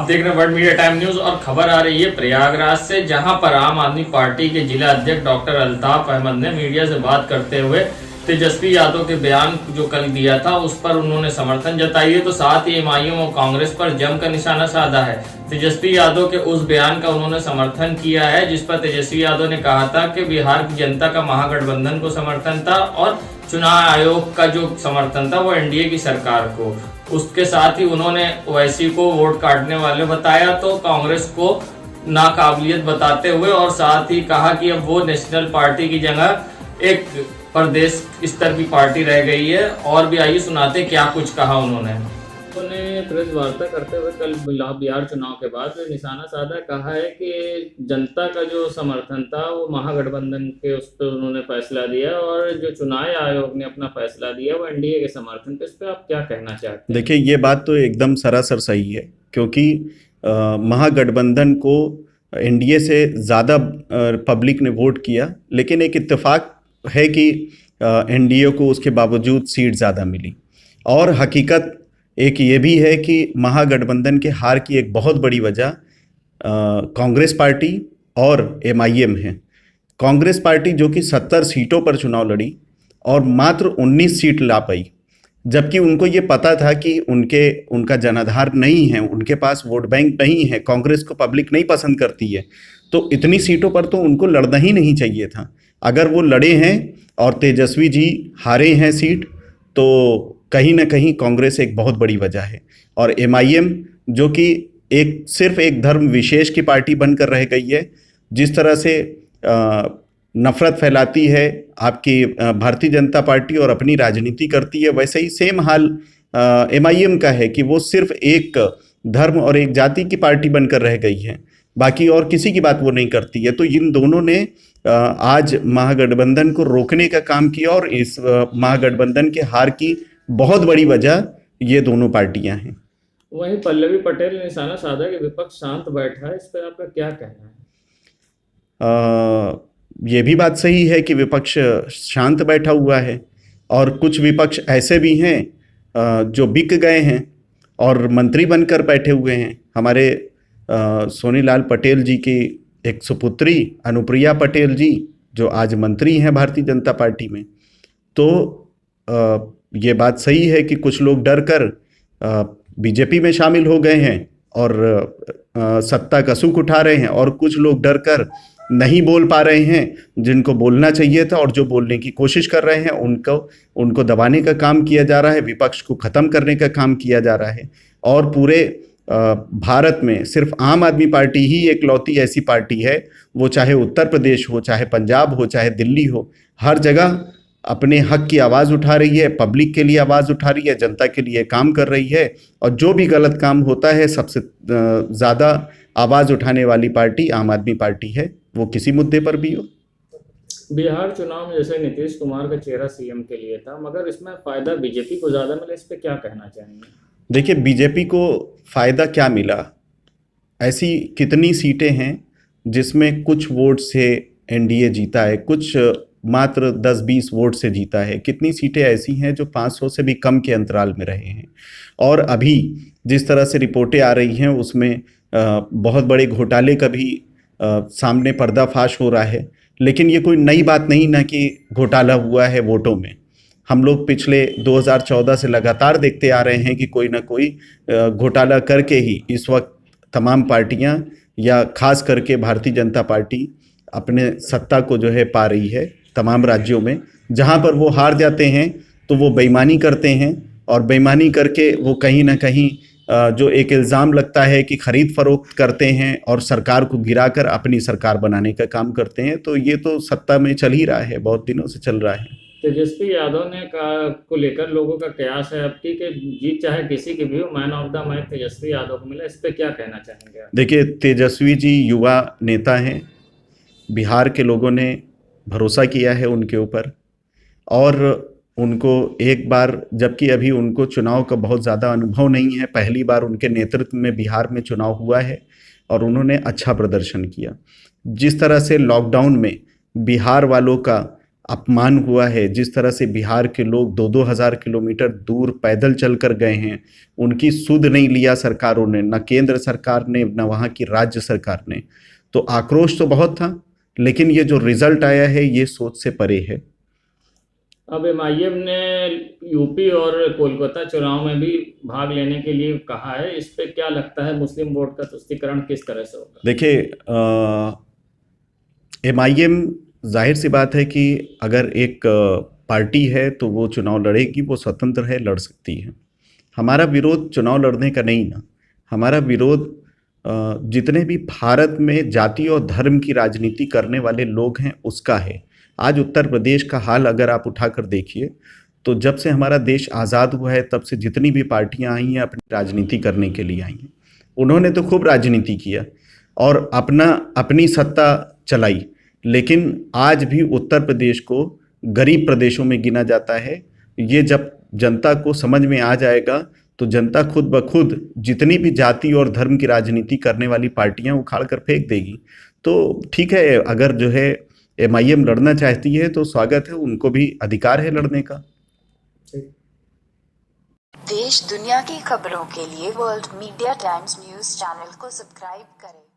आप देख रहे हैं वर्ल्ड मीडिया टाइम न्यूज और खबर आ रही है प्रयागराज से, जहां पर आम आदमी पार्टी के जिला अध्यक्ष डॉक्टर अल्ताफ अहमद ने मीडिया से बात करते हुए तेजस्वी यादव के बयान जो कल दिया था उस पर उन्होंने समर्थन जताई है, तो साथ ही एमआईएम और कांग्रेस पर जमकर निशाना साधा है। तेजस्वी यादव के उस बयान का उन्होंने समर्थन किया है जिस पर तेजस्वी यादव ने कहा था कि बिहार की जनता का महागठबंधन को समर्थन था और चुनाव आयोग का जो समर्थन था वो एनडीए की सरकार को। उसके साथ ही उन्होंने ओवैसी को वोट काटने वाले बताया, तो कांग्रेस को नाकाबिलियत बताते हुए, और साथ ही कहा कि अब वो नेशनल पार्टी की जगह एक प्रदेश स्तर की पार्टी रह गई है। और भी आइए सुनाते क्या कुछ कहा उन्होंने प्रेस वार्ता करते हुए कल बिहार चुनाव के बाद निशाना साधा, कहा है कि जनता का जो समर्थन था वो महागठबंधन के उस पर उन्होंने फैसला दिया और जो चुनाव आयोग ने अपना फैसला दिया वो एनडीए के समर्थन पे। इस पे आप क्या कहना चाहते हैं? देखिए, ये बात तो एकदम सरासर सही है, क्योंकि महागठबंधन को एनडीए से ज़्यादा पब्लिक ने वोट किया, लेकिन एक इत्तेफाक है कि एनडीए को उसके बावजूद सीट ज़्यादा मिली। और हकीकत एक ये भी है कि महागठबंधन के हार की एक बहुत बड़ी वजह कांग्रेस पार्टी और एमआईएम है। कांग्रेस पार्टी जो कि 70 सीटों पर चुनाव लड़ी और मात्र 19 सीट ला पाई, जबकि उनको ये पता था कि उनका जनाधार नहीं है, उनके पास वोट बैंक नहीं है, कांग्रेस को पब्लिक नहीं पसंद करती है, तो इतनी सीटों पर तो उनको लड़ना ही नहीं चाहिए था। अगर वो लड़े हैं और तेजस्वी जी हारे हैं सीट, तो कहीं ना कहीं कांग्रेस एक बहुत बड़ी वजह है। और एमआईएम जो कि सिर्फ एक धर्म विशेष की पार्टी बनकर रह गई है, जिस तरह से नफरत फैलाती है आपकी भारतीय जनता पार्टी और अपनी राजनीति करती है, वैसे ही सेम हाल एमआईएम का है कि वो सिर्फ एक धर्म और एक जाति की पार्टी बनकर रह गई है, बाकी और किसी की बात वो नहीं करती है। तो इन दोनों ने आज महागठबंधन को रोकने का काम किया और इस महागठबंधन के हार की बहुत बड़ी वजह ये दोनों पार्टियां हैं। वहीं पल्लवी पटेल ने निशाना साधा कि विपक्ष शांत बैठा है, इस पर आपका क्या कहना है? ये भी बात सही है कि विपक्ष शांत बैठा हुआ है, और कुछ विपक्ष ऐसे भी हैं जो बिक गए हैं और मंत्री बनकर बैठे हुए हैं। हमारे सोनीलाल पटेल जी की एक सुपुत्री अनुप्रिया पटेल जी जो आज मंत्री हैं भारतीय जनता पार्टी में। तो ये बात सही है कि कुछ लोग डर कर बीजेपी में शामिल हो गए हैं और सत्ता का सुख उठा रहे हैं, और कुछ लोग डर कर नहीं बोल पा रहे हैं जिनको बोलना चाहिए था, और जो बोलने की कोशिश कर रहे हैं उनको दबाने का काम किया जा रहा है, विपक्ष को ख़त्म करने का काम किया जा रहा है। और पूरे भारत में सिर्फ आम आदमी पार्टी ही एकलौती ऐसी पार्टी है, वो चाहे उत्तर प्रदेश हो, चाहे पंजाब हो, चाहे दिल्ली हो, हर जगह अपने हक की आवाज़ उठा रही है, पब्लिक के लिए आवाज़ उठा रही है, जनता के लिए काम कर रही है। और जो भी गलत काम होता है सबसे ज़्यादा आवाज़ उठाने वाली पार्टी आम आदमी पार्टी है, वो किसी मुद्दे पर भी हो। बिहार चुनाव में जैसे नीतीश कुमार का चेहरा सीएम के लिए था, मगर इसमें फ़ायदा बीजेपी को ज़्यादा मिला, इस पर क्या कहना चाहेंगे? देखिए, बीजेपी को फ़ायदा क्या मिला? ऐसी कितनी सीटें हैं जिसमें कुछ वोट से एनडीए जीता है, कुछ मात्र 10-20 वोट से जीता है। कितनी सीटें ऐसी हैं जो 500 से भी कम के अंतराल में रहे हैं। और अभी जिस तरह से रिपोर्टें आ रही हैं उसमें बहुत बड़े घोटाले का भी सामने पर्दाफाश हो रहा है। लेकिन ये कोई नई बात नहीं ना कि घोटाला हुआ है वोटों में। हम लोग पिछले 2014 से लगातार देखते आ रहे हैं कि कोई ना कोई घोटाला करके ही इस वक्त तमाम पार्टियां, या खास करके भारतीय जनता पार्टी अपने सत्ता को जो है पा रही है तमाम राज्यों में। जहां पर वो हार जाते हैं तो वो बेईमानी करते हैं, और बेईमानी करके वो कहीं ना कहीं जो एक इल्ज़ाम लगता है कि खरीद फरोख्त करते हैं और सरकार को गिराकर अपनी सरकार बनाने का काम करते हैं। तो ये तो सत्ता में चल ही रहा है, बहुत दिनों से चल रहा है। तेजस्वी यादव ने को लेकर लोगों का कयास है अब की कि जीत चाहे किसी की भी हो, man of the match Tejashwi Yadav को मिला, इस पर क्या कहना चाहेंगे आप? देखिए, तेजस्वी जी युवा नेता हैं, बिहार के लोगों ने भरोसा किया है उनके ऊपर, और उनको एक बार, जबकि अभी उनको चुनाव का बहुत ज़्यादा अनुभव नहीं है, पहली बार उनके नेतृत्व में बिहार में चुनाव हुआ है और उन्होंने अच्छा प्रदर्शन किया। जिस तरह से लॉकडाउन में बिहार वालों का अपमान हुआ है, जिस तरह से बिहार के लोग 2-2 हज़ार किलोमीटर दूर पैदल चल कर गए हैं, उनकी सुध नहीं लिया सरकारों ने, न केंद्र सरकार ने न वहाँ की राज्य सरकार ने। तो आक्रोश तो बहुत था, लेकिन ये जो रिजल्ट आया है ये सोच से परे है। अब एमआईएम ने यूपी और कोलकाता चुनाव में भी भाग लेने के लिए कहा है, इस पे क्या लगता है मुस्लिम वोट का तुष्टीकरण किस तरह से होगा? देखिए, एमआईएम, जाहिर सी बात है कि अगर एक पार्टी है तो वो चुनाव लड़ेगी, वो स्वतंत्र है, लड़ सकती है। हमारा विरोध चुनाव लड़ने का नहीं ना, हमारा विरोध जितने भी भारत में जाति और धर्म की राजनीति करने वाले लोग हैं उसका है। आज उत्तर प्रदेश का हाल अगर आप उठाकर देखिए तो जब से हमारा देश आज़ाद हुआ है तब से जितनी भी पार्टियां आई हैं अपनी राजनीति करने के लिए आई हैं। उन्होंने तो खूब राजनीति किया और अपनी सत्ता चलाई, लेकिन आज भी उत्तर प्रदेश को गरीब प्रदेशों में गिना जाता है। ये जब जनता को समझ में आ जाएगा तो जनता खुद ब खुद जितनी भी जाति और धर्म की राजनीति करने वाली पार्टियां उखाड़ कर फेंक देगी। तो ठीक है, अगर जो है एमआईएम लड़ना चाहती है तो स्वागत है, उनको भी अधिकार है लड़ने का। देश दुनिया की खबरों के लिए world media times news channel को सब्सक्राइब करें।